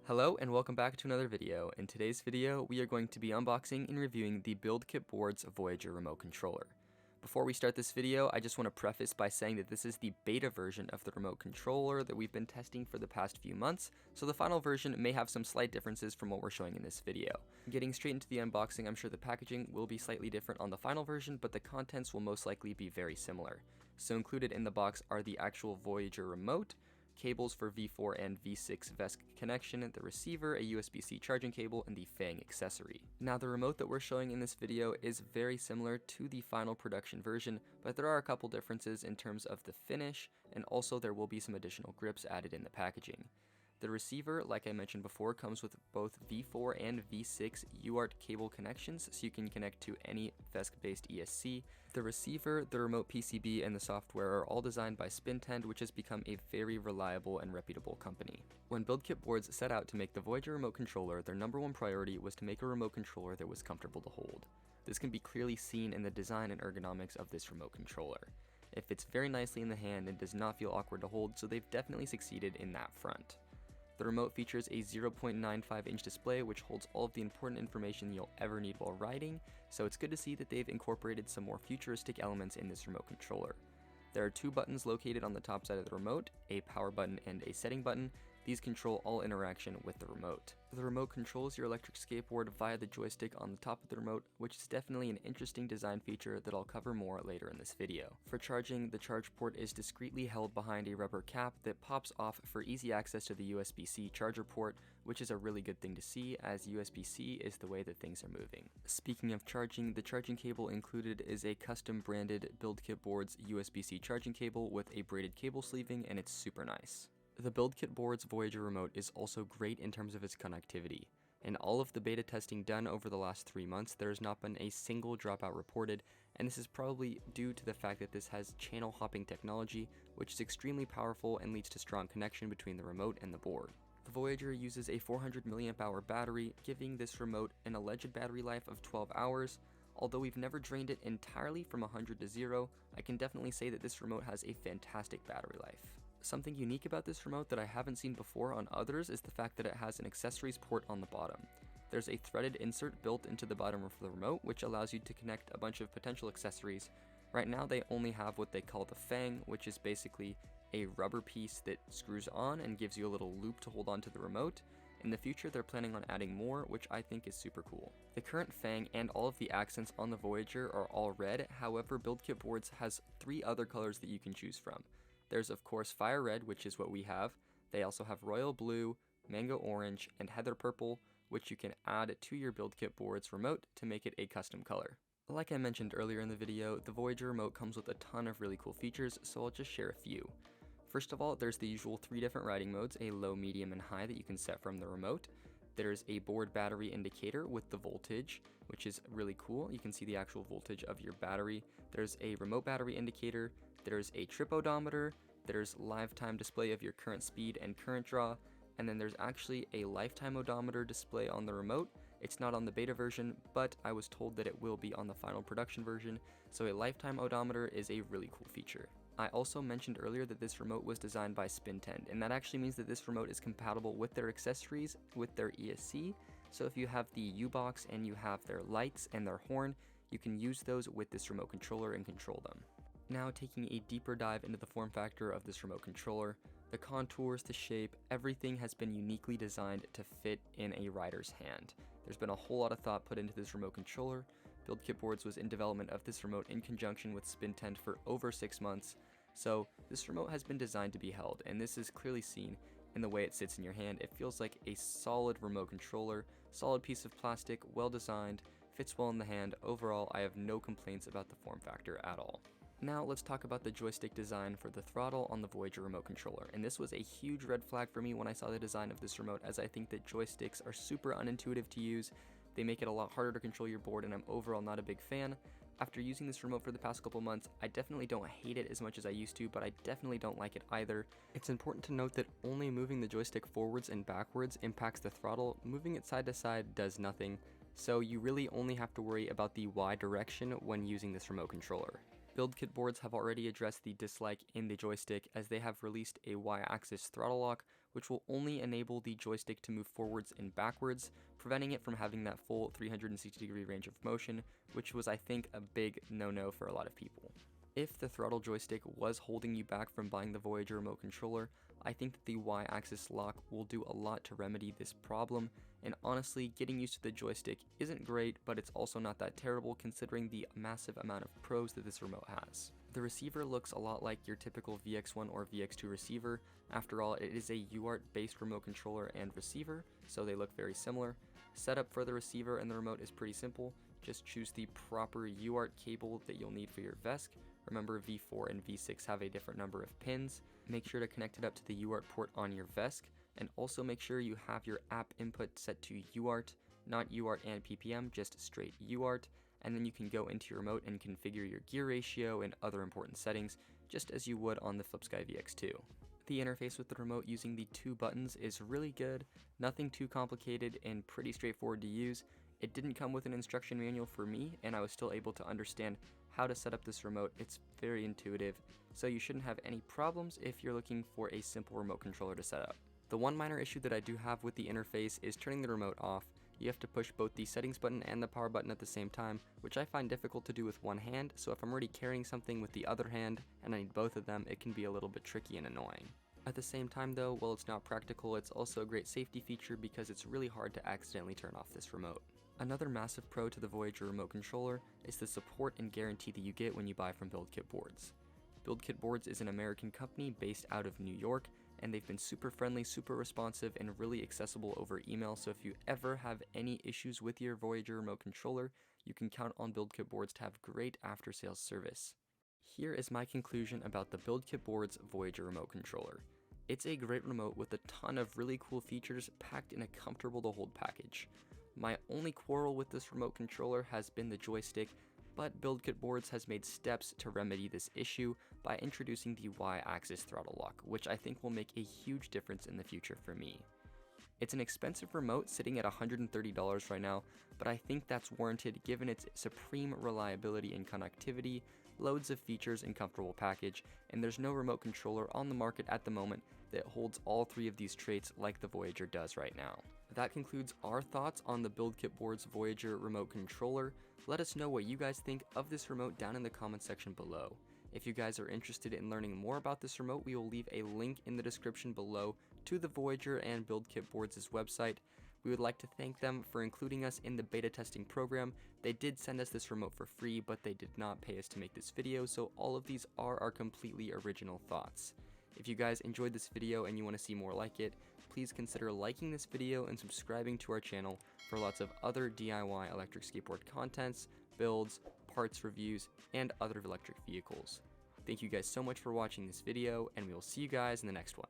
Hello and welcome back to another video. In today's video, we are going to be unboxing and reviewing the Skateboard's Voyager remote controller. Before we start this video, I just want to preface by saying that this is the beta version of the remote controller that we've been testing for the past few months, so the final version may have some slight differences from what we're showing in this video. Getting straight into the unboxing, I'm sure the packaging will be slightly different on the final version, but the contents will most likely be very similar. So included in the box are the actual Voyager remote, cables for V4 and V6 VESC connection, the receiver, a USB-C charging cable, and the Fang accessory. Now the remote that we're showing in this video is very similar to the final production version, but there are a couple differences in terms of the finish, and also there will be some additional grips added in the packaging. The receiver, like I mentioned before, comes with both V4 and V6 UART cable connections, so you can connect to any VESC-based ESC. The receiver, the remote PCB, and the software are all designed by Spintend, which has become a very reliable and reputable company. When Skateboard set out to make the Voyager remote controller, their number one priority was to make a remote controller that was comfortable to hold. This can be clearly seen in the design and ergonomics of this remote controller. It fits very nicely in the hand and does not feel awkward to hold, so they've definitely succeeded in that front. The remote features a 0.95-inch display which holds all of the important information you'll ever need while riding, so it's good to see that they've incorporated some more futuristic elements in this remote controller. There are two buttons located on the top side of the remote, a power button and a setting button. These control all interaction with the remote. The remote controls your electric skateboard via the joystick on the top of the remote, which is definitely an interesting design feature that I'll cover more later in this video. For charging, the charge port is discreetly held behind a rubber cap that pops off for easy access to the USB-C charger port, which is a really good thing to see as USB-C is the way that things are moving. Speaking of charging, the charging cable included is a custom branded Skateboard's USB-C charging cable with a braided cable sleeving, and it's super nice. The Skateboard's Voyager remote is also great in terms of its connectivity. In all of the beta testing done over the last 3 months, there has not been a single dropout reported, and this is probably due to the fact that this has channel hopping technology, which is extremely powerful and leads to strong connection between the remote and the board. The Voyager uses a 400 mAh battery, giving this remote an alleged battery life of 12 hours. Although we've never drained it entirely from 100 to 0, I can definitely say that this remote has a fantastic battery life. Something unique about this remote that I haven't seen before on others is the fact that it has an accessories port on the bottom. There's a threaded insert built into the bottom of the remote, which allows you to connect a bunch of potential accessories. Right now they only have what they call the Fang, which is basically a rubber piece that screws on and gives you a little loop to hold onto the remote. In the future, they're planning on adding more, which I think is super cool. The current Fang and all of the accents on the Voyager are all red, however, Skateboard has 3 other colors that you can choose from. There's of course Fire Red, which is what we have. They also have Royal Blue, Mango Orange, and Heather Purple, which you can add to your Skateboard's remote to make it a custom color. Like I mentioned earlier in the video, the Voyager remote comes with a ton of really cool features, so I'll just share a few. First of all, there's the usual 3 different riding modes, a low, medium, and high that you can set from the remote. There's a board battery indicator with the voltage, which is really cool. You can see the actual voltage of your battery. There's a remote battery indicator. There's a trip odometer. There's lifetime display of your current speed and current draw. And then there's actually a lifetime odometer display on the remote. It's not on the beta version, but I was told that it will be on the final production version. So a lifetime odometer is a really cool feature. I also mentioned earlier that this remote was designed by Spintend, and that actually means that this remote is compatible with their accessories, with their ESC. So if you have the U-Box and you have their lights and their horn, you can use those with this remote controller and control them. Now taking a deeper dive into the form factor of this remote controller, the contours, the shape, everything has been uniquely designed to fit in a rider's hand. There's been a whole lot of thought put into this remote controller. Skateboard was in development of this remote in conjunction with Spintend for over 6 months, so this remote has been designed to be held, and this is clearly seen in the way it sits in your hand. It feels like a solid remote controller, solid piece of plastic, well designed, fits well in the hand. Overall, I have no complaints about the form factor at all. Now let's talk about the joystick design for the throttle on the Voyager remote controller, and this was a huge red flag for me when I saw the design of this remote, as I think that joysticks are super unintuitive to use. They make it a lot harder to control your board, and I'm overall not a big fan. After using this remote for the past couple months, I definitely don't hate it as much as I used to, but I definitely don't like it either. It's important to note that only moving the joystick forwards and backwards impacts the throttle. Moving it side to side does nothing, so you really only have to worry about the Y direction when using this remote controller. Build kit boards have already addressed the dislike in the joystick, as they have released a Y-axis throttle lock, which will only enable the joystick to move forwards and backwards, preventing it from having that full 360-degree range of motion, which was, I think, a big no-no for a lot of people. If the throttle joystick was holding you back from buying the Voyager remote controller, I think that the Y-axis lock will do a lot to remedy this problem, and honestly, getting used to the joystick isn't great, but it's also not that terrible considering the massive amount of pros that this remote has. The receiver looks a lot like your typical VX1 or VX2 receiver. After all, it is a UART based remote controller and receiver, so they look very similar. Setup for the receiver and the remote is pretty simple. Just choose the proper UART cable that you'll need for your VESC. Remember, V4 and V6 have a different number of pins. Make sure to connect it up to the UART port on your VESC, and also make sure you have your app input set to UART, not UART and PPM, just straight UART, and then you can go into your remote and configure your gear ratio and other important settings, just as you would on the FlipSky VX2. The interface with the remote using the 2 buttons is really good, nothing too complicated and pretty straightforward to use. It didn't come with an instruction manual for me, and I was still able to understand how to set up this remote. It's very intuitive, so you shouldn't have any problems if you're looking for a simple remote controller to set up. The one minor issue that I do have with the interface is turning the remote off. You have to push both the settings button and the power button at the same time, which I find difficult to do with one hand, so if I'm already carrying something with the other hand and I need both of them, it can be a little bit tricky and annoying. At the same time though, while it's not practical, it's also a great safety feature because it's really hard to accidentally turn off this remote. Another massive pro to the Voyager remote controller is the support and guarantee that you get when you buy from BuildKit Boards. BuildKit Boards is an American company based out of New York, and they've been super friendly, super responsive, and really accessible over email, so if you ever have any issues with your Voyager remote controller, you can count on BuildKit Boards to have great after-sales service. Here is my conclusion about the BuildKit Boards Voyager remote controller. It's a great remote with a ton of really cool features packed in a comfortable to hold package. My only quarrel with this remote controller has been the joystick, but BuildKit Boards has made steps to remedy this issue by introducing the Y-axis throttle lock, which I think will make a huge difference in the future for me. It's an expensive remote sitting at $130 right now, but I think that's warranted given its supreme reliability and connectivity, loads of features and comfortable package, and there's no remote controller on the market at the moment that holds all 3 of these traits like the Voyager does right now. That concludes our thoughts on the BuildKit Boards Voyager remote controller. Let us know what you guys think of this remote down in the comment section below. If you guys are interested in learning more about this remote, we will leave a link in the description below to the Voyager and BuildKit Boards' website. We would like to thank them for including us in the beta testing program. They did send us this remote for free, but they did not pay us to make this video, so all of these are our completely original thoughts. If you guys enjoyed this video and you want to see more like it, please consider liking this video and subscribing to our channel for lots of other DIY electric skateboard contents, builds, parts reviews, and other electric vehicles. Thank you guys so much for watching this video, and we will see you guys in the next one.